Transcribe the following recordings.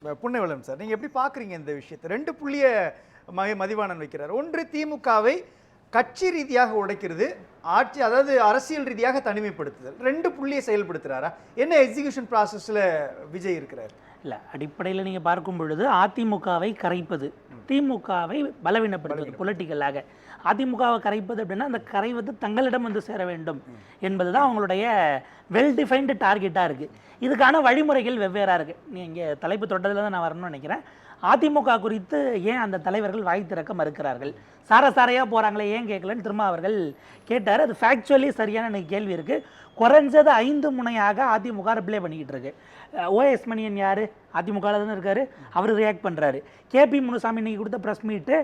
புண்ணியவளன் sir, நீங்க எப்படி பாக்குறீங்க இந்த விஷயத்தை? 2 புள்ளிய மதிவாணன் வைக்கிறார். ஒன்று, திமுகவை கட்சி ரீதியாக உடைக்கிறது, ஆட்சி அதாவது அரசியல் ரீதியாக தனிமைப்படுத்துதல். 2 புள்ளியை செயல்படுத்துறாரா? என்ன எக்ஸிகியூஷன் ப்ராசஸ்ல விஜய் இருக்கிறார்? இல்ல, அடிப்படையில் நீங்க பார்க்கும் பொழுது அதிமுகவை கரைப்பது, திமுகவை பலவீனப்படுத்துவது பொலிட்டிக்கலாக. அதிமுகவை கரைப்பது அப்படின்னா அந்த கரைவது தங்களிடம் வந்து சேர வேண்டும் என்பதுதான் அவங்களுடைய வெல் டிஃபைன்டு டார்கெட்டாக இருக்குது. இதுக்கான வழிமுறைகள் வெவ்வேறாக இருக்குது. நீ இங்கே தலைப்பு தொட்டதில் தான் நான் வரணும்னு நினைக்கிறேன். அதிமுக குறித்து ஏன் அந்த தலைவர்கள் வாய் திறக்க மறுக்கிறார்கள், சாரசாரையாக போகிறாங்களே ஏன் கேட்கலன்னு திரும்ப அவர்கள் கேட்டார். அது ஃபேக்சுவலி சரியான எனக்கு கேள்வி இருக்குது. குறைஞ்சது 5 முனையாக அதிமுக ரிப்ளை பண்ணிக்கிட்டு இருக்கு. ஓஎஸ் மணியன் யார், அதிமுகவில் தானே இருக்காரு, அவர் ரியாக்ட் பண்ணுறாரு. கேபி முனுசாமி இன்னைக்கு கொடுத்த ப்ரெஸ் மீட்டு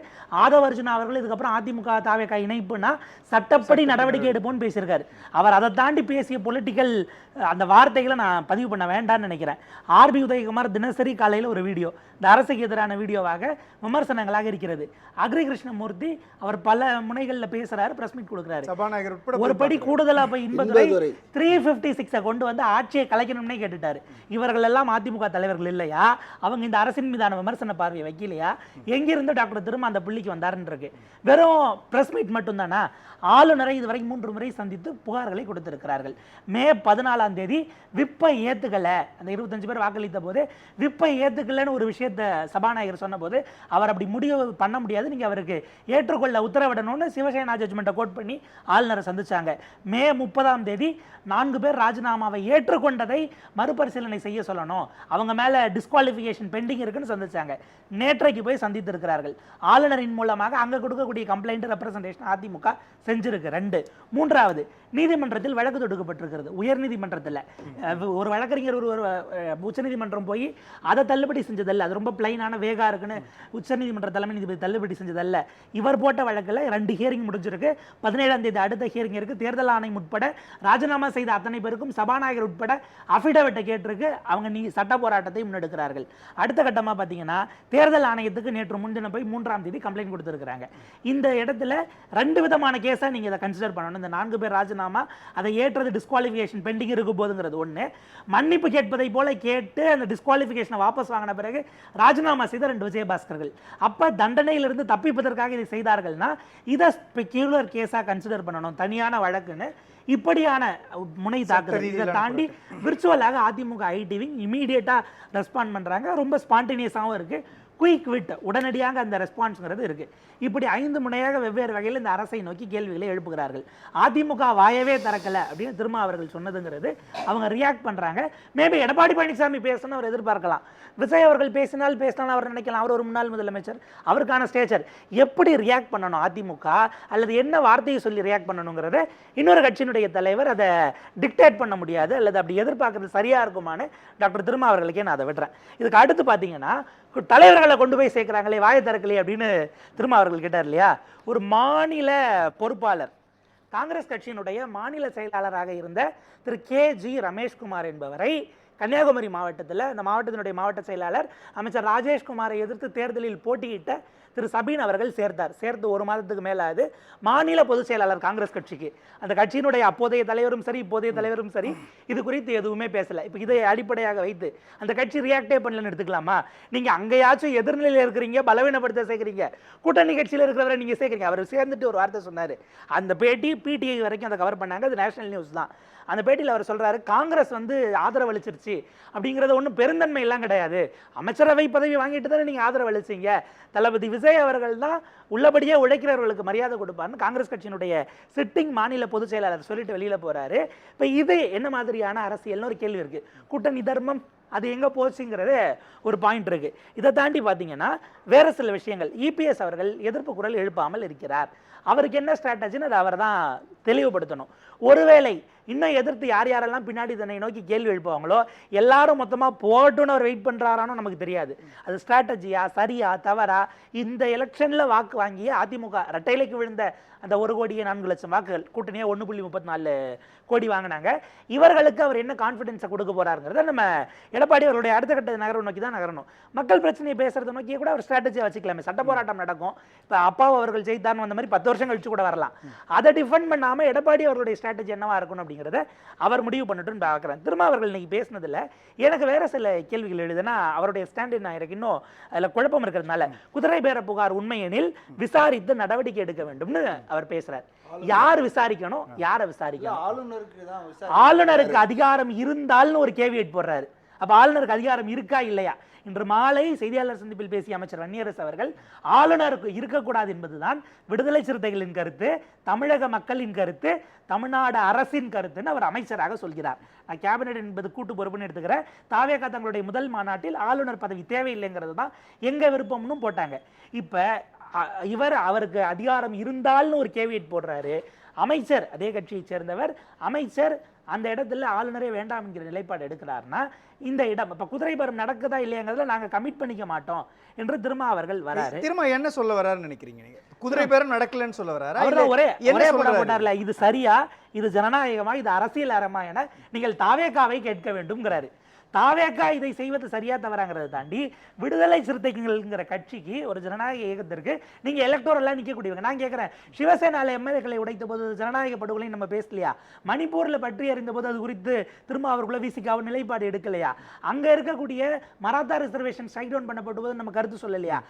ஆதவ அர்ஜுனா அவர்கள் இதுக்கப்புறம் அதிமுக தாவேகா இணைப்புனா சட்டப்படி நடவடிக்கை எடுப்போம்னு பேசியிருக்காரு. அவர் அதை தாண்டி பேசிய பொலிட்டிக்கல் அந்த வார்த்தைகளை நான் பதிவு பண்ண வேண்டாம்னு நினைக்கிறேன். ஆர்பி உதயகுமார் தினசரி காலையில் ஒரு வீடியோ, இந்த அரசுக்கு எதிரான வீடியோவாக விமர்சனங்களாக இருக்கிறது. அக்ரி கிருஷ்ணமூர்த்தி அவர் பல முனைகளில் பேசுறாரு, பிரஸ் மீட் கொடுக்குறாரு. ஒரு படி கூடுதலாக போய் இன்பதுரை 356 கொண்டு வந்து ஆட்சியை கலைக்கணும்னே கேட்டுட்டாரு. இவர்கள் எல்லாம் அதிமுக தலைவர்கள் இல்லையா? அவங்க இந்த அரசின் மீதான விமர்சன பார்வையை வைக்கலையா? எங்கிருந்து டாக்டர் திரும்ப அந்த புள்ளிக்கு வந்தாருன்னு இருக்கு. வெறும் பிரஸ் மீட் மட்டும் தானா? ஆளுநரை இதுவரை 3 முறை சந்தித்து புகார்களை கொடுத்திருக்கிறார்கள். மே 14ஆம் தேதி விப்பை ஏத்துக்கல, அந்த 25 பேர் வாக்களித்த போது விப்பை ஏத்துக்கலன்னு ஒரு விஷயத்தை சபாநாயகர் சொன்ன போது அவர் அப்படி முடிவு பண்ண முடியாது, நீங்க அவருக்கு ஏற்றுக்கொள்ள உத்தரவிடணும்னு சிவசேனா ஜட்ஜ்மெண்ட்டை கோட் பண்ணி ஆளுநரை சந்திச்சாங்க. மே 30ஆம் தேதி 4 பேர் ராஜினாமாவை ஏற்றுக்கொண்டதை மறுபரிசீலனை செய்ய சொல்லணும், அவங்க மேல டிஸ்குவாலிஃபிகேஷன் பெண்டிங் இருக்குன்னு சந்திச்சாங்க. நேற்றைக்கு போய் சந்தித்து இருக்கிறார்கள். ஆளுநரின் மூலமாக அங்க கொடுக்கக்கூடிய கம்ப்ளைண்ட் ரெப்ரசன்டேஷன் அதிமுக செஞ்சிருக்கு. 2. மூன்றாவது, நீதிமன்றத்தில் வழக்கு தொடுக்கப்பட்டிருக்கிறது. உயர் நீதிமன்றத்தில் ஒரு வழக்கறிஞர் ஒரு உச்சநீதிமன்றம் போய் அதை தள்ளுபடி செஞ்சதல்ல, அது ரொம்ப பிளைனான வேகா இருக்குன்னு உச்சநீதிமன்ற தலைமை நீதிபதி தள்ளுபடி செஞ்சதல்ல. இவர் போட்ட வழக்கில் 2 ஹியரிங் முடிஞ்சிருக்கு. 17ஆம் தேதி அடுத்த ஹியரிங் இருக்கு. தேர்தல் ஆணையம் உட்பட ராஜினாமா செய்த அத்தனை பேருக்கும் சபாநாயகர் உட்பட அபிடவிட்டை கேட்டிருக்கு. அவங்க சட்ட போராட்டத்தை முன்னெடுக்கிறார்கள். அடுத்த கட்டமாக பார்த்தீங்கன்னா தேர்தல் ஆணையத்துக்கு நேற்று முன்தினம் போய் 3ஆம் தேதி கம்ப்ளைண்ட் கொடுத்திருக்கிறாங்க. இந்த இடத்துல 2 விதமான கேஸை நீங்க இதை கன்சிடர் பண்ணணும். இந்த 4 பேர் ராஜினாமா அதை ஏற்றது டிஸ்குவாலிஃபிகேஷன் பெண்டிங் இருக்கும் போதுங்கிறது ஒன்று. மன்னிப்பு கேட்பதை போல கேட்டு அந்த டிஸ்குவாலிஃபிகேஷனை வாபஸ் வாங்கின பிறகு ராஜினாமா செய்த 2 விஜயபாஸ்கர்கள் அப்ப தண்டனையிலிருந்து தப்பிப்பதற்காக இதை செய்தார்கள்னா இதை ஸ்பெக்யூலர் கேஸா கன்சிடர் பண்ணணும், தனியான வழக்குன்னு. இப்படியான முனை தாக்குதல் இதை தாண்டி விர்ச்சுவலாக அதிமுக ஐடிவிங் இமீடியட்டா ரெஸ்பாண்ட் பண்றாங்க. ரொம்ப ஸ்பான்டேனியஸாகவும் இருக்கு. குயிக் விட், உடனடியாக அந்த ரெஸ்பான்ஸ்ங்கிறது இருக்கு. இப்படி 5 முனையாக வெவ்வேறு வகையில் இந்த அரசை நோக்கி கேள்விகளை எழுப்புகிறார்கள். அதிமுக வாயவே திறக்கல அப்படின்னு திரும்ப அவர்கள் சொன்னதுங்கிறது அவங்க ரியாக்ட் பண்றாங்க. மேபி எடப்பாடி பழனிசாமி பேசணும் அவர் எதிர்பார்க்கலாம், விஜய் அவர்கள் பேசினால் அவர் நினைக்கலாம், அவர் ஒரு முன்னாள் முதலமைச்சர், அவருக்கான ஸ்டேச்சர். எப்படி ரியாக்ட் பண்ணணும் அதிமுக அல்லது என்ன வார்த்தையை சொல்லி ரியாக்ட் பண்ணணுங்கிறத இன்னொரு கட்சியினுடைய தலைவர் அதை டிக்டேட் பண்ண முடியாது அல்லது அப்படி எதிர்பார்க்கறது சரியா இருக்குமான்னு டாக்டர் திருமா அவர்களுக்கே நான் அதை விடுறேன். இதுக்கு அடுத்து பார்த்தீங்கன்னா தலைவர்களை கொண்டு போய் சேர்க்கிறாங்களே வாயை திறக்கலையே அப்படின்னு திரும்ப அவர்கள் கேட்டார் இல்லையா? ஒரு மாநில பொறுப்பாளர், காங்கிரஸ் கட்சியினுடைய மாநில செயலாளராக இருந்த திரு KG ரமேஷ்குமார் என்பவரை கன்னியாகுமரி மாவட்டத்தில் இந்த மாவட்டத்தினுடைய மாவட்ட செயலாளர் அமைச்சர் ராஜேஷ்குமாரை எதிர்த்து தேர்தலில் போட்டியிட்ட திரு சபீன் அவர்கள் சேர்த்து 1 மாதத்துக்கு மேலாது மாநில பொதுச் செயலாளர் காங்கிரஸ் கட்சிக்கு. அந்த கட்சியினுடைய அப்போதைய தலைவரும் சரி இப்போதைய தலைவரும் சரி இது குறித்து எதுவுமே பேசல. இப்போ இதை அடிப்படையாக வைத்து அந்த கட்சி ரியாக்டே பண்ணலன்னு எடுத்துக்கலாமா? நீங்க அங்கேயாச்சும் எதிர்நிலையில் இருக்கிறீங்க, பலவீனப்படுத்த சேர்க்குறீங்க, கூட்டணி கட்சியில் இருக்கிறவரை நீங்க சேர்க்குறீங்க. அவர் சேர்ந்துட்டு ஒரு வார்த்தை சொன்னாரு. அந்த பேட்டி PTI வரைக்கும் அதை கவர் பண்ணாங்க, அது நேஷனல் நியூஸ் தான். அந்த பேட்டியில் அவர் சொல்றாரு, காங்கிரஸ் ஆதரவு அளிச்சிருச்சு அப்படிங்கிறது ஒன்றும் பெருந்தன்மை எல்லாம் கிடையாது, அமைச்சரவை பதவி வாங்கிட்டு தானே நீங்க ஆதரவு அளிச்சீங்க, தளபதி விஜய் அவர்கள் தான் உள்ளபடியே உழைக்கிறவர்களுக்கு மரியாதை கொடுப்பார்னு காங்கிரஸ் கட்சியினுடைய சிட்டிங் மாநில பொதுச் செயலாளர் சொல்லிட்டு வெளியில போறாரு. இப்போ இது என்ன மாதிரியான அரசியல்னு ஒரு கேள்வி இருக்கு. கூட்டணி தர்மம் அது எங்க போச்சுங்கிறது ஒரு பாயிண்ட் இருக்கு. இதை தாண்டி பார்த்தீங்கன்னா வேற சில விஷயங்கள். EPS அவர்கள் எதிர்ப்பு குரல் எழுப்பாமல் இருக்கிறார். அவருக்கு என்ன ஸ்ட்ராட்டஜின்னு அதை அவர் தான் தெளிவுபடுத்தணும். ஒருவேளை இன்னும் எதிர்த்து யாரெல்லாம் பின்னாடி தன்னை நோக்கி கேள்வி எழுப்புவாங்களோ எல்லாரும் மொத்தமா போட்டுன்னு அவர் வெயிட் பண்றாரானோ நமக்கு தெரியாது. அது ஸ்ட்ராட்டஜியா சரியா தவறா? இந்த எலெக்ஷன்ல வாக்கு வாங்கிய அதிமுக இரட்டைலைக்கு விழுந்த அந்த 1,04,00,000 வாக்குகள் கூட்டணியா 1.34 கோடி வாங்கினாங்க. இவர்களுக்கு அவர் என்ன கான்ஃபிடன்ஸை கொடுக்க போறாருங்கிறத நம்ம எடப்பாடி அவருடைய அடுத்த கட்ட நகரம் நோக்கி தான் நகரணும். மக்கள் பிரச்சனையை பேசுறதை நோக்கி கூட அவர் ஸ்ட்ராட்டஜியா வச்சுக்கலாமே. சட்ட போராட்டம் நடக்கும், இப்போ அப்பா அவர்கள் ஜெயித்தார்னு வந்த மாதிரி 10 வருஷம் கழிச்சு கூட வரலாம். அதை டிஃபெண்ட் பண்ணாம எடப்பாடி அவருடைய ஸ்ட்ராட்டஜி என்னவா இருக்கணும் அப்படிங்கிறத அவர் முடிவு பண்ணட்டும்னு பார்க்குறேன். திருமாவர்கள் இன்னைக்கு பேசினதில் எனக்கு வேற சில கேள்விகள் எழுதுனா அவருடைய ஸ்டாண்ட் என்ன எனக்கு இன்னும் அதில் குழப்பம் இருக்கிறதுனால, குதிரை பேர புகார் உண்மையெனில் விசாரித்து நடவடிக்கை எடுக்க வேண்டும்னு அவர் பேசுறார். யார் விசாரிக்கணும், யாரை விசாரிக்கணும்? ஆளுநருக்கு அதிகாரம் இருந்தால்னு ஒரு கேவியட் போடுறாரு. அப்ப ஆளுநருக்கு அதிகாரம் இருக்கா இல்லையா? இன்று மாலை செய்தியாளர் சந்திப்பில் பேசிய அமைச்சர் வன்னியரசு அவர்கள் ஆளுநருக்கு இருக்கக்கூடாது என்பதுதான் விடுதலை சிறுத்தைகளின் கருத்து, தமிழக மக்களின் கருத்து, தமிழ்நாடு அரசின் கருத்துன்னு அவர் அமைச்சராக சொல்கிறார். நான் கேபினெட் என்பது கூட்டு பொறுப்புன்னு எடுத்துக்கிறேன். தாவேகா தங்களுடைய முதல் மாநாட்டில் ஆளுநர் பதவி தேவையில்லைங்கிறது தான் எங்க விருப்பம்னு போட்டாங்க. இப்ப அவருக்கு அதிகாரம் இருந்தால்னு ஒரு கேவியட் போடுறாரு. அமைச்சர் அதே கட்சியை சேர்ந்தவர், அமைச்சர் அந்த இடத்துல ஆளுநரே வேண்டாம் என்கிற நிலைப்பாடு எடுக்கிறார்னா இந்த இடம் இப்ப குதிரை பேரம் நடக்குதா இல்லையாங்கிறதுல நாங்க கமிட் பண்ணிக்க மாட்டோம் என்று திருமா அவர்கள் வராரு. திரும்ப என்ன சொல்ல வராருன்னு நினைக்கிறீங்க நீங்க? குதிரை பேரம் நடக்கலன்னு சொல்ல வராரு. அவர்தான் ஒரே போட்டார்ல, இது சரியா, இது ஜனநாயகமா, இது அரசியல் அறமா என நீங்கள் தாவேகாவை கேட்க வேண்டும்ங்கிறாரு. தாவேகா இதை செய்வது சரியா தவறாங்கிறத தாண்டி விடுதலை சிறுத்தைகள்ங்கிற கட்சிக்கு, ஒரு ஜனநாயக இயக்கத்திற்கு நீங்க எலக்டோரலா நிற்கக்கூடியவங்க. நான் கேட்கிறேன், சிவசேனால எம்எல்ஏக்களை உடைத்த போது ஜனநாயக படுகொலை நம்ம பேசலையா? மணிப்பூர்ல பற்றி அறிந்த போது அது குறித்து திரும்ப அவருக்குள்ள விசிகாவும் நிலைப்பாடு எடுக்கலையா? அங்க இருக்கக்கூடிய மராத்தா ரிசர்வேஷன் ஸ்ட்ரைக் டவுன் பண்ணப்பட்ட போது நம்ம கருத்து சொல்லலையா?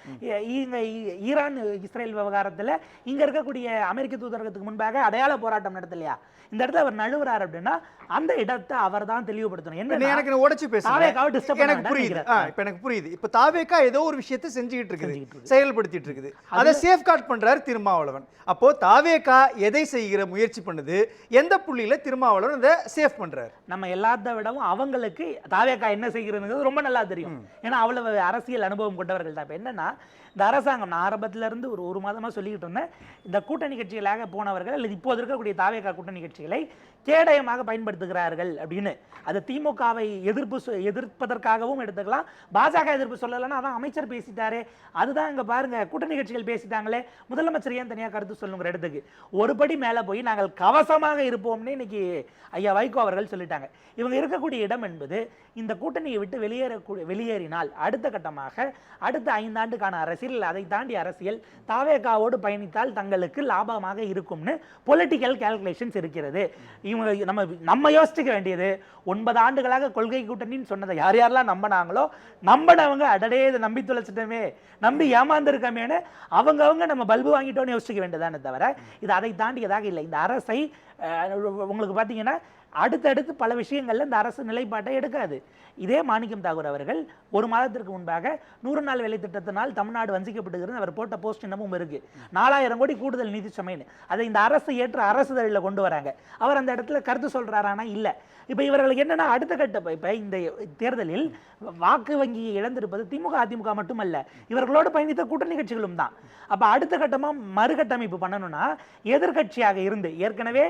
இங்க ஈரான் இஸ்ரேல் விவகாரத்துல இங்க இருக்கக்கூடிய அமெரிக்க தூதரகத்துக்கு முன்பாக அடையாள போராட்டம் நடத்தலையா? இந்த இடத்துல அவர் நழுவுறார் அப்படின்னா அந்த இடத்தை அவர் தான் தெளிவுபடுத்தணும். என்ன எனக்கு உடைச்சு எனக்கு புரியுது. இப்ப எனக்கு புரியுது. இப்ப தாவேகா ஏதோ ஒரு விஷயத்தை செஞ்சுக்கிட்டு இருக்குது, செயல்படுத்திட்டு இருக்குது. அதை சேஃப்கார்ட் பண்றாரு திருமாவளவன். அப்போ தாவேகா எதை செய்கிற முயற்சி பண்ணுது, எந்த புள்ளியில திருமாவளவன் அதை சேஃப் பண்றாரு? நம்ம எல்லாத்த விடவும் அவங்களுக்கு தாவேகா என்ன செய்கிறதுங்கிறது ரொம்ப நல்லா தெரியும். ஏன்னா அவ்வளவு அரசியல் அனுபவம் கொண்டவர்கள் தான். இப்ப என்னன்னா, இந்த அரசாங்கம் நான் ஆரம்பத்துல இருந்து ஒரு மாதமா சொல்லிக்கிட்டு இருந்தேன், இந்த கூட்டணி கட்சிகளாக போனவர்கள் அல்லது இப்போது இருக்கக்கூடிய தாவேகா கூட்டணி கட்சிகளை கேடயமாக பயன்படுத்துகிறார்கள் அப்படின்னு. அது திமுகவை எதிர்ப்பதற்காகவும் எடுத்துக்கலாம், பாஜக எதிர்ப்பு சொல்லலைன்னா அதான் அமைச்சர் பேசிட்டாரு, அதுதான் இங்க பாருங்க கூட்டணி கட்சிகள் பேசிட்டாங்களே, முதலமைச்சர் ஏன் தனியாக கருத்து சொல்லுங்கிற இடத்துக்கு ஒரு படி மேல போய் நாங்கள் கவசமாக இருப்போம்னு இன்னைக்கு ஐயா வைகோ அவர்கள் சொல்லிட்டாங்க. இவங்க இருக்கக்கூடிய இடம் என்பது இந்த கூட்டணியை விட்டு வெளியேறினால் அடுத்த கட்டமாக அடுத்த 5 ஆண்டுக்கான அரசியல், அதை தாண்டி அரசியல் தாவேகாவோடு பயணித்தால் தங்களுக்கு லாபமாக இருக்கும்னு பொலிட்டிக்கல் கால்குலேஷன்ஸ் இருக்கிறது. இவங்க நம்ம யோசிச்சுக்க வேண்டியது, 9 ஆண்டுகளாக கொள்கை கூட்டணின்னு சொன்னதை யார் யாரெல்லாம் நம்பினாங்களோ, நம்பினவங்க அடடே இதை நம்பி தொலைச்சிட்டோமே, நம்பி ஏமாந்துருக்கமேனு அவங்க நம்ம பல்பு வாங்கிட்டோன்னு யோசிக்க வேண்டியதானே தவிர இது அதை தாண்டியதாக இல்லை. இந்த அரசை உங்களுக்கு பார்த்தீங்கன்னா அடுத்தடுத்து பல விஷயங்கள்ல இந்த அரசு நிலைப்பாட்டை எடுக்காது. இதே மாணிக்கம் தாகூர் அவர்கள் ஒரு மாதத்திற்கு முன்பாக 100 நாள் வேலை திட்டத்தினால் தமிழ்நாடு வஞ்சிக்கப்படுகிறது அவர் போட்ட போஸ்ட் இன்னமும் இருக்கு. 4000 கோடி கூடுதல் நிதி சுமைன்னு அதை இந்த அரசு ஏற்று அரசுதழில் கொண்டு வராங்க. அவர் அந்த இடத்துல கருத்து சொல்றாரானா இல்ல. இப்ப இவர்களுக்கு என்னன்னா அடுத்த கட்ட இப்ப இந்த தேர்தலில் வாக்கு வங்கியை இழந்திருப்பது திமுக அதிமுக மட்டுமல்ல, இவர்களோடு பயணித்த கூட்டணி கட்சிகளும் தான். அப்ப அடுத்த கட்டமா மறுகட்டமைப்பு பண்ணணும்னா எதிர்கட்சியாக இருந்து, ஏற்கனவே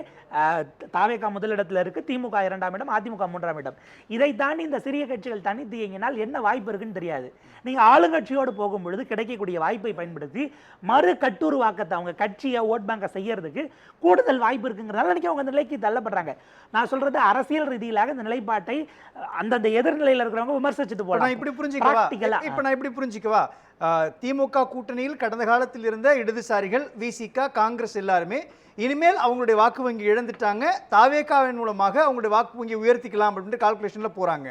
தாவேகா முதலிடத்துல இருக்கு, திமுக 2ஆம் இடம், அதிமுக 3ஆம் இடம். இதை தாண்டி இந்த சிறிய கட்சிகள் தனித்து இயங்கினால் என்ன வாய்ப்பு இருக்குன்னு தெரியாது. நீங்க ஆளுங்கட்சியோடு போகும் பொழுது கிடைக்கக்கூடிய வாய்ப்பை பயன்படுத்தி மறு கட்டுருவாக்கத்தை அவங்க கட்சியை ஓட் பேங்கை செய்யறதுக்கு கூடுதல் வாய்ப்பு இருக்குங்கிறதால இன்னைக்கு அவங்க அந்த நிலைக்கு தள்ளப்படுறாங்க. நான் சொல்றது அரசியல் ரீதியாக இந்த நிலைப்பாட்டை அந்தந்த எதிர்நிலையில் இருக்கிறவங்க விமர்சிச்சுட்டு போறாங்க. நான் இப்படி புரிஞ்சுக்கவா, திமுக கூட்டணியில் கடந்த காலத்தில் இருந்த இடதுசாரிகள், விசிக, காங்கிரஸ் எல்லாருமே இனிமேல் அவங்களுடைய வாக்கு வங்கி இழந்துட்டாங்க, தாவேகாவின் மூலமாக அவங்களுடைய வாக்கு வங்கி உயர்த்திக்கலாம் அப்படின்ட்டு கால்குலேஷன்ல போறாங்க.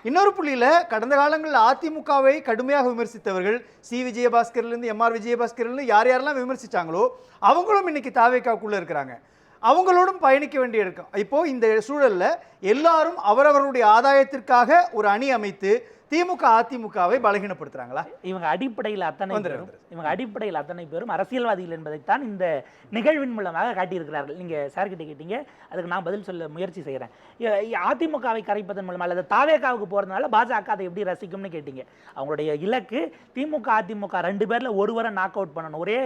இன்னொரு புள்ளியில கடந்த காலங்களில் அதிமுகவை கடுமையாக விமர்சித்தவர்கள், சி விஜயபாஸ்கர்லேருந்து எம்ஆர் விஜயபாஸ்கர்லேருந்து யார் யாரெல்லாம் விமர்சிச்சாங்களோ அவங்களும் இன்னைக்கு தாவேகாக்குள்ள இருக்கிறாங்க. அவங்களோடும் பயணிக்க வேண்டிய இருக்கும். இப்போ இந்த சூழல்ல எல்லாரும் அவரவர்களுடைய ஆதாயத்திற்காக ஒரு அணி அமைத்து திமுக அதிமுகவை பலகீனப்படுத்துறாங்களா? இவங்க அடிப்படையில் அத்தனை பேரும் அரசியல்வாதிகள் என்பதைத்தான் இந்த நிகழ்வின் மூலமாக காட்டியிருக்கிறார்கள். நீங்க சார்கிட்ட கேட்டீங்க, அதுக்கு நான் பதில் சொல்ல முயற்சி செய்கிறேன். அதிமுகவை கரைப்பதன் மூலமா அல்லது தாவேகாவுக்கு போறதுனால பாஜக அதை எப்படி ரசிக்கும்னு கேட்டீங்க. அவங்களுடைய இலக்கு திமுக அதிமுக 2 பேர்ல ஒருவரை நாக் அவுட் பண்ணணும். ஒரே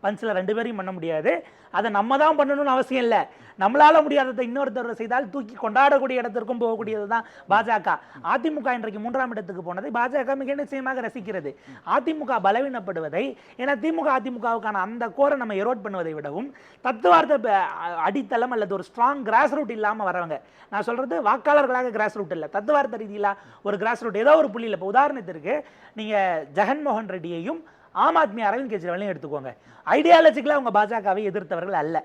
பஞ்சில் 2 பேரையும் பண்ண முடியாது. அதை நம்ம தான் பண்ணணும்னு அவசியம் இல்லை. நம்மளால முடியாததை இன்னொருத்தர் செய்தால் தூக்கி கொண்டாடக்கூடிய இடத்திற்கும் போகக்கூடியது தான் பாஜக. அதிமுக இன்றைக்கு 3ஆம் இடத்துக்கு போனதை பாஜக மிக நிச்சயமாக ரசிக்கிறது. அதிமுக பலவீனப்படுவதை, ஏன்னா திமுக அதிமுகவுக்கான அந்த கோரை நம்ம எரோட் பண்ணுவதை விடவும் தத்துவார்த்த அடித்தளம் அல்லது ஒரு ஸ்ட்ராங் கிராஸ் ரூட் இல்லாம வரவங்க, நான் சொல்றது வாக்காளர்களாக கிராஸ் ரூட் இல்லை, தத்துவார்த்த ரீதியில ஒரு கிராஸ் ரூட் ஏதோ ஒரு புள்ளியில். இப்போ உதாரணத்திற்கு நீங்க ஜெகன்மோகன் ரெட்டியையும் ஆம் ஆத்மி அரவிந்த் கெஜ்ரிவாலையும் எடுத்துக்கோங்க. ஐடியாலஜிக்கலாக அவங்க பாஜகவை எதிர்த்தவர்கள் அல்ல.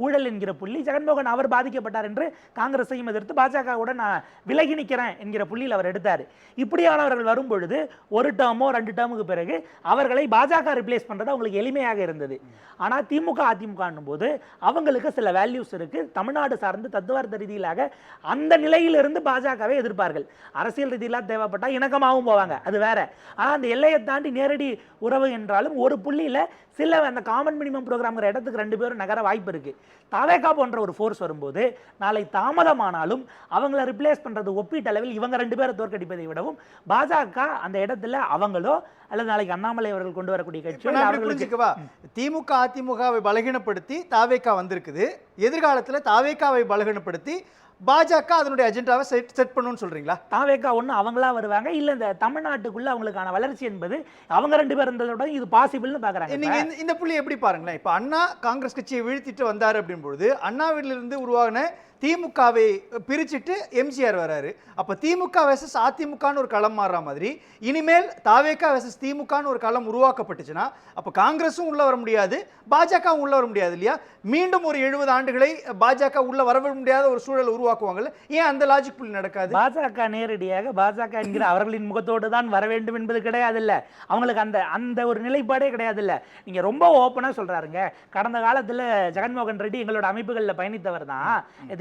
ஊழல் என்கிற புள்ளி ஜெகன்மோகன் அவர் பாதிக்கப்பட்டார் என்று காங்கிரஸையும் எதிர்த்து பாஜகவுடன் நான் விலகி நிற்கிறேன் என்கிற புள்ளியில் அவர் எடுத்தார். இப்படியானவர்கள் வரும் பொழுது ஒரு டேர்மோ 2 டேர்முக்கு பிறகு அவர்களை பாஜக ரிப்ளேஸ் பண்ணுறது அவங்களுக்கு எளிமையாக இருந்தது. ஆனால் திமுக அதிமுகன்னும் போது அவங்களுக்கு சில வேல்யூஸ் இருக்கு. தமிழ்நாடு சார்ந்து தத்துவார்த்த ரீதியிலாக அந்த நிலையிலிருந்து பாஜகவை எதிர்ப்பார்கள். அரசியல் ரீதியிலாம் தேவைப்பட்டால் இணக்கமாகவும் போவாங்க, அது வேற. ஆனால் அந்த எல்லையை தாண்டி நேரடி உறவு என்றாலும் ஒரு புள்ளியில் சில அந்த காமன் மினிமம் ப்ரோக்ராம்ங்கிற இடத்துக்கு 2 பேரும் நகர வாய்ப்பு இருக்கு. தவேகா போன்ற ஒரு ஃபோர்ஸ் வரும்போது நாளை தாமதமானாலும் அவங்கள ரிப்ளேஸ் பண்றது ஒப்பீட்டளவில் இவங்க 2 பேரை தோற்கடிப்பதை விடவும் பாஜக அந்த இடத்துல அவங்களோ அல்லது நாளைக்கு அண்ணாமலை அவர்கள் கொண்டு வரக்கூடிய கட்சியோ திமுக அதிமுகவை பலகீனப்படுத்தி தாவேகா வந்திருக்குது. எதிர்காலத்துல தாவேகாவை பலகீனப்படுத்தி பாஜக அதனுடைய அஜெண்டாவை செட் பண்ணணும்னு சொல்றீங்களா? தாவேகா ஒன்று அவங்களா வருவாங்க, இல்ல இந்த தமிழ்நாட்டுக்குள்ள அவங்களுக்கான வளர்ச்சி என்பது அவங்க 2 பேர் இருந்ததோட இது பாசிபிள்னு பாக்குறாங்க. நீங்க இந்த புள்ளி எப்படி பாருங்களேன். இப்ப அண்ணா காங்கிரஸ் கட்சியை வீழ்த்திட்டு வந்தாரு அப்படின்பொழுது அண்ணாவிலிருந்து உருவாகின திமுகவை பிரிச்சுட்டு எம்ஜிஆர் வராரு. அப்ப திமுக வெர்சஸ் அதிமுகன்னு ஒரு களம் மாறுற மாதிரி இனிமேல் தாவேகா வெர்சஸ் திமுகன்னு ஒரு களம் உருவாக்கப்பட்டுச்சுன்னா அப்ப காங்கிரஸும் உள்ள வர முடியாது, பாஜகவும் உள்ள வர முடியாது இல்லையா? மீண்டும் ஒரு 70 ஆண்டுகளை பாஜக உள்ள வர முடியாத ஒரு சூழல் உருவாக்குவாங்கல்ல, ஏன் அந்த லாஜிக் புள்ளி நடக்காது? பாஜக நேரடியாக பாஜக என்கிற அவர்களின் முகத்தோடு தான் வர வேண்டும் என்பது கிடையாது இல்ல. அவங்களுக்கு அந்த அந்த ஒரு நிலைப்பாடே கிடையாது இல்ல. நீங்க ரொம்ப ஓப்பனா சொல்றாருங்க. கடந்த காலத்துல ஜெகன்மோகன் ரெட்டி எங்களோட அமைப்புகளில் பயணித்தவர் தான்.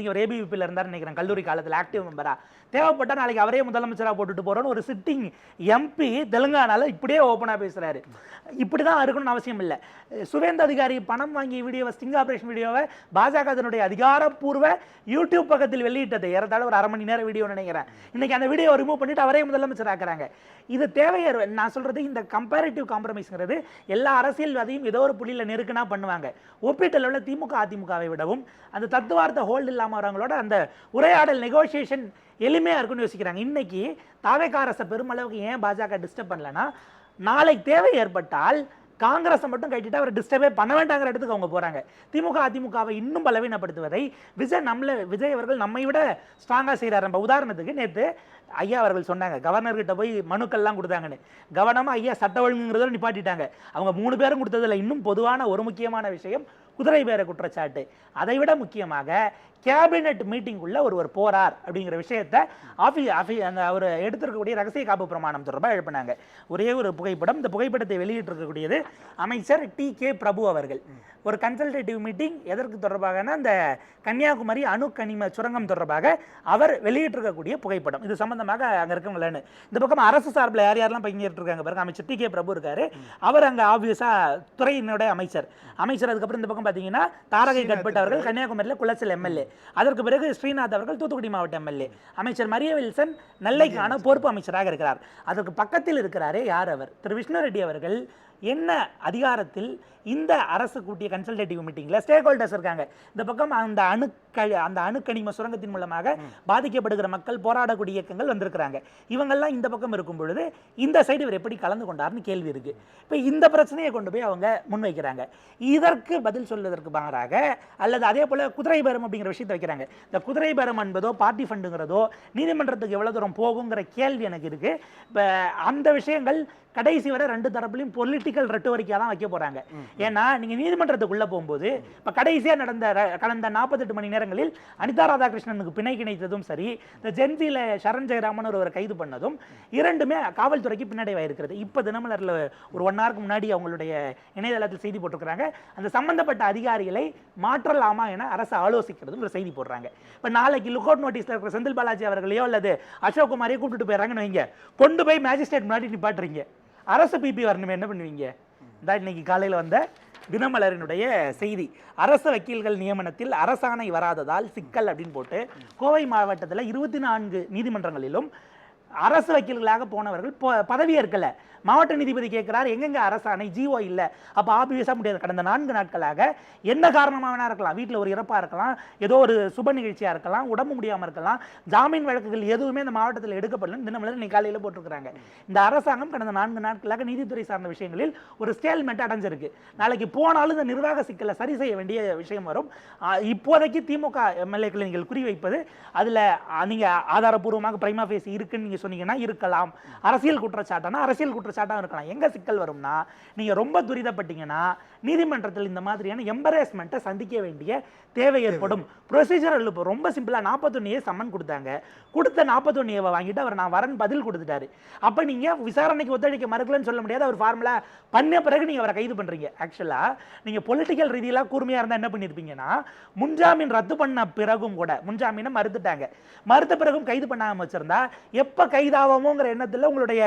ஒரு ஏபிவிபியில் இருந்தார் நினைக்கிறேன், கல்லூரி காலத்தில் ஆக்டிவ் மெம்பரா. தேவைப்பட்டா நாளைக்கு அவரே முதலமைச்சராக போட்டுட்டு போறோன்னு ஒரு சிட்டிங் எம்பி தெலுங்கானால இப்படியே ஓப்பனா பேசுறாரு. இப்படிதான் இருக்கணும்னு அவசியம் இல்லை. சுவேந்த அதிகாரி பணம் வாங்கிய வீடியோவை, ஸ்டிங் ஆபரேஷன் வீடியோவை பாஜக அதனுடைய அதிகாரப்பூர்வ யூடியூப் பக்கத்தில் வெளியிட்டது ஏறத்தாழ ஒரு 1/2 மணி நேரம் வீடியோ நினைக்கிறேன். இன்னைக்கு அந்த வீடியோ ரிமூவ் பண்ணிட்டு அவரே முதலமைச்சர் ஆக்குறாங்க. இது தேவையா? நான் சொல்றது இந்த கம்பேரிட்டிவ் காம்ப்ரமைஸ்ங்கிறது எல்லா அரசியல்வாதியும் ஏதோ ஒரு புள்ளியில் நெருக்குனா பண்ணுவாங்க. ஒப்பீட்டளவில் திமுக அதிமுகவை விடவும் அந்த தத்துவார்த்த ஹோல்டு இல்லாம வரவங்களோட அந்த உரையாடல் நெகோசியேஷன் எளிமையா இருக்குன்னு யோசிக்கிறாங்க. இன்னைக்கு தாவேகா அரசை பெருமளவுக்கு ஏன் பாஜக டிஸ்டர்ப் பண்ணலன்னா, நாளைக்கு தேவை ஏற்பட்டால் காங்கிரஸை மட்டும் கட்டிட்டு அவர் டிஸ்டர்பே பண்ண வேண்டாங்கிற இடத்துக்கு அவங்க போறாங்க. திமுக அதிமுகவை இன்னும் பலவீனப்படுத்துவதை விஜய் அவர்கள் நம்மை விட ஸ்ட்ராங்கா செய்யறாரு. உதாரணத்துக்கு நேற்று ஐயா அவர்கள் சொன்னாங்க, கவர்னர்கிட்ட போய் மனுக்கள்லாம் கொடுத்தாங்கன்னு. கவனமா ஐயா சட்ட ஒழுங்குங்கிறத நிப்பாட்டிட்டாங்க. அவங்க 3 பேரும் கொடுத்ததில்ல. இன்னும் பொதுவான ஒரு முக்கியமான விஷயம் குதிரை பேர குற்றச்சாட்டு. அதை விட முக்கியமாக கேபினெட் மீட்டிங் உள்ள ஒருவர் போறார் அப்படிங்கிற விஷயத்தை அவர் எடுத்திருக்கக்கூடிய ரகசிய காப்பு பிரமாணம் தொடர்பாக எழுப்பினாங்க. ஒரே ஒரு புகைப்படம். இந்த புகைப்படத்தை வெளியிட்டிருக்கக்கூடியது அமைச்சர் டி.கே. பிரபு அவர்கள். ஒரு கன்சல்டேட்டிவ் மீட்டிங் எதற்கு தொடர்பாக அந்த கன்னியாகுமரி அணு கனிம சுரங்கம் தொடர்பாக அவர் வெளியிட்டிருக்கக்கூடிய புகைப்படம். இது சம்பந்தமாக அங்க இருக்கவங்களேன்னு இந்த பக்கம் அரசு சார்பில் யார் யாரெல்லாம் பங்கேற்றிருக்காங்க பாருங்க. அமைச்சர் டி.கே. பிரபு இருக்காரு. அவர் அங்க ஆப்வியஸா துறையினுடைய அமைச்சர். அதுக்கப்புறம் இந்த பக்கம் பாத்தீங்கன்னா தாரகை கட்பட் அவர்கள் கன்னியாகுமரியில் குளச்சல் எம்எல்ஏ. அதற்கு பிறகு ஸ்ரீநாத் அவர்கள் தூத்துக்குடி மாவட்ட எம்எல்ஏ. அமைச்சர் மரிய வில்சன் நெல்லைக்கான பொறுப்பு அமைச்சராக இருக்கிறார். அதற்கு பக்கத்தில் இருக்கிறாரே யார்? அவர் திரு விஷ்ணு ரெட்டி அவர்கள். என்ன அதிகாரத்தில் இந்த அரசு கூட்டிய கன்சல்டேட்டிவ் மீட்டிங்ல ஸ்டேக் ஹோல்டர்ஸ் இருக்காங்க. இந்த பக்கம் அந்த அணுக்கனிம சுரங்கத்தின் மூலமாக பாதிக்கப்படுகிற மக்கள், போராடக்கூடிய இயக்கங்கள் வந்திருக்கிறாங்க. இவங்கெல்லாம் இந்த பக்கம் இருக்கும் பொழுது இந்த சைடு இவர் எப்படி கலந்து கொண்டார்னு கேள்வி இருக்கு. இப்போ இந்த பிரச்சனையை கொண்டு போய் அவங்க முன்வைக்கிறாங்க. இதற்கு பதில் சொல்வதற்கு மாறாக அல்லது அதே போல குதிரை பேரம் அப்படிங்கிற விஷயத்தை வைக்கிறாங்க. இந்த குதிரை பேரம் என்பதோ பார்ட்டி ஃபண்டுங்கிறதோ நீதிமன்றத்துக்கு எவ்வளவு தூரம் போகுங்கிற கேள்வி எனக்கு இருக்கு. இப்போ அந்த விஷயங்கள் கடைசி வரை 2 தரப்புலையும் பொலிட்டிக்கல் ரெட்டோரிக்கா தான் வைக்க போறாங்க. ஏன்னா நீங்க நீதிமன்றத்துக்குள்ள போகும்போது இப்ப கடைசியா கடந்த 48 மணி நேரங்களில் அனிதா ராதாகிருஷ்ணனுக்கு பிணை கிடைத்ததும் சரி, இந்த ஜென்சியில சரண் ஜெயராமன் ஒரு கைது பண்ணதும் இரண்டுமே காவல்துறைக்கு பின்னடைவாயிருக்கிறது. இப்ப தினமலர்ல ஒரு 1 ஹவருக்கு முன்னாடி அவங்களுடைய இணையதளத்தில் செய்தி போட்டிருக்கிறாங்க. அந்த சம்பந்தப்பட்ட அதிகாரிகளை மாற்றலாமா என அரசு ஆலோசிக்கிறதும் ஒரு செய்தி போடுறாங்க. இப்ப நாளைக்கு லுக் அவுட் நோட்டீஸ்ல இருக்கிற செந்தில் பாலாஜி அவர்களையோ அல்லது அசோக் குமாரையோ கூப்பிட்டு போயிடறாங்கன்னு வைங்க, கொண்டு போய் மேஜிஸ்ட்ரேட் முன்னாடி நிப்பாட்டுறீங்க. அரசு பிபி வரணுமே, என்ன பண்ணுவீங்க? இன்னைக்கு காலையில் வந்த தினமலரினுடைய செய்தி. அரசு வக்கீல்கள் நியமனத்தில் அரசாணை வராததால் சிக்கல் அப்படின்னு போட்டு கோவை மாவட்டத்தில் 24 நீதிமன்றங்களிலும் அரசு வக்கீல்களாக போனவர்கள் பதவி ஏற்கல. மாவட்ட நீதிபதி கேட்கிறார், எங்கெங்க அரசாணை, ஜிஓ இல்ல. அப்ப ஆப்வியஸா முடியாது. கடந்த 4 நாட்களாக என்ன காரணமா வேணா இருக்கலாம், வீட்டில் ஒரு இறப்பா இருக்கலாம், ஏதோ ஒரு சுப நிகழ்ச்சியா இருக்கலாம், உடம்பு முடியாம இருக்கலாம், ஜாமீன் வழக்குகள் எதுவுமே இந்த மாவட்டத்தில் எடுக்கப்படல. தினமலர் இன்னைக்கு காலையில போட்டிருக்காங்க. இந்த அரசாங்கம் கடந்த 4 நாட்களாக நீதித்துறை சார்ந்த விஷயங்களில் ஒரு ஸ்டேல்மெண்ட் அடைஞ்சிருக்கு. நாளைக்கு போனாலும் இந்த நிர்வாக சிக்கலை சரி செய்ய வேண்டிய விஷயம் வரும். இப்போதைக்கு திமுக எம்எல்ஏக்களை நீங்கள் குறிவைப்பது அதுல நீங்க ஆதாரப்பூர்வமாக பிரைமா ஃபேசி இருக்குன்னு நீங்க சொன்னீங்கன்னா இருக்கலாம், அரசியல் குற்றச்சாட்டானா அரசியல் குற்றச்சாட்டாக இருக்கலாம். எங்க சிக்கல் வரும்னா, நீங்க ரொம்ப துரிதப்பட்டீங்கன்னா நீதிமன்றத்தில் இந்த மாதிரியான எம்பரேஸ்மெண்ட்டை சந்திக்க வேண்டிய தேவை ஏற்படும். ப்ரொசீஜரல் இப்போ ரொம்ப சிம்பிளா 41A சம்மன் கொடுத்தாங்க. கொடுத்த 41A வாங்கிட்டு அவர் நான் வரேன் பதில் கொடுத்துட்டாரு. அப்ப நீங்க விசாரணைக்கு ஒத்துழைக்க மறுக்கலன்னு சொல்ல முடியாது. அவர் ஃபார்முலா பண்ண பிறகு நீங்க அவரை கைது பண்றீங்க. ஆக்சுவலா நீங்க பொலிட்டிக்கல் ரீதியில கூர்மையா இருந்தா என்ன பண்ணிருப்பீங்கன்னா, முன்ஜாமீன் ரத்து பண்ண பிறகும் கூட முன்ஜாமீனை மறுத்துட்டாங்க. மறுத்த பிறகும் கைது பண்ணாம வச்சிருந்தா எப்ப கைதாவோங்கிற எண்ணத்துல உங்களுடைய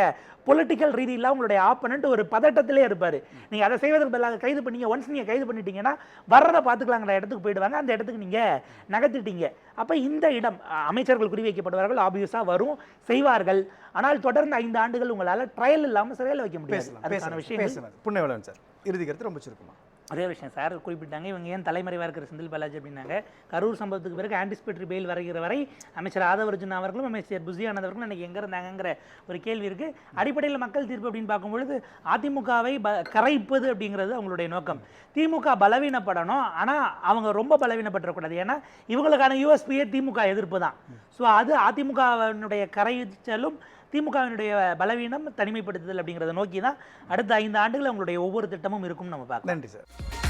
பொலிட்டிக்கல் ரீதியில உங்களுடைய ஆப்பனண்ட் ஒரு பதட்டத்திலே இருப்பாரு. நீங்க அதை செய்வதற்கு பதிலாக கைது பண்ணீங்க. ஒன்ஸ் நீங்க கைது பண்ணிட்டீங்கன்னா வர்றதை பார்த்துக்கலாங்கிற இடத்துக்கு போயிடுவாங்க. அந்த இடத்துக்கு நீங்க நகர்த்திட்டீங்க. அப்ப இந்த இடம் அமைச்சர்கள் குறிவைக்கப்படுவார்கள், ஆப்வியஸா வரும், செய்வார்கள். ஆனால் தொடர்ந்து 5 ஆண்டுகள் உங்களால ட்ரையல் இல்லாம சிறையில் வைக்க முடியாது. அதுக்கான விஷயம் புண்ணியவளவன் சார், இறுதி கருத்து ரொம்ப சுருக்கமா. அதே விஷயம் சார் குறிப்பிட்டாங்க. இவங்க ஏன் தலைமறைவாக இருக்கிற செந்தில் பாலாஜி அப்படின்னாங்க, கரூர் சம்பவத்துக்கு பிறகு ஆன்டிசிபேட்டரி பெயில் வருகிற வரை அமைச்சர் ஆதவர்ஜுன் அவர்களும் அமைச்சர் புசி ஆனந்த் அவர்களும் எனக்கு எங்கே இருந்தாங்கங்கிற ஒரு கேள்வி இருக்குது. அடிப்படையில் மக்கள் தீர்ப்பு அப்படின்னு பார்க்கும்பொழுது அதிமுகவை கரைப்பது அப்படிங்கிறது அவங்களுடைய நோக்கம். திமுக பலவீனப்படணும், ஆனால் அவங்க ரொம்ப பலவீனப்பட்டுறக்கூடாது. ஏன்னா இவங்களுக்கான யூஎஸ்பியே திமுக எதிர்ப்பு தான். ஸோ அது அதிமுகவினுடைய கரைச்சலும் திமுகவினுடைய பலவீனம் தனிமைப்படுத்துதல் அப்படிங்கிறத நோக்கி தான் அடுத்த 5 ஆண்டுகள் அவங்களுடைய ஒவ்வொரு திட்டமும் இருக்கும் நம்ம பார்க்கலாம். நன்றி சார்.